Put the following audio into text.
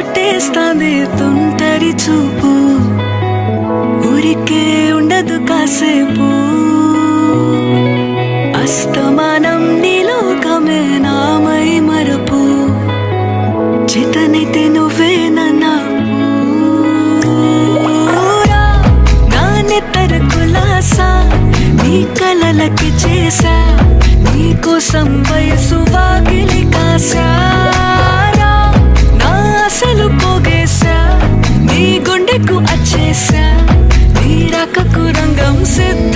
పట్టేస్తాంది తుంటరి చూపు, ఊరికే ఉండదు కాసేపు. అస్తమానం నీలోకమే నామై మరపు, చేతనైతే నువ్వే నన్నాపు. నా నెత్తర కులాసా నీ కలలకి చేసా, నీ కోసం వయసు వాకిలి కాసా. నా అసలు పోగేశా, నీ గుండెకు అచ్చేసా, నీ రాకకు రంగం సిద్ధ.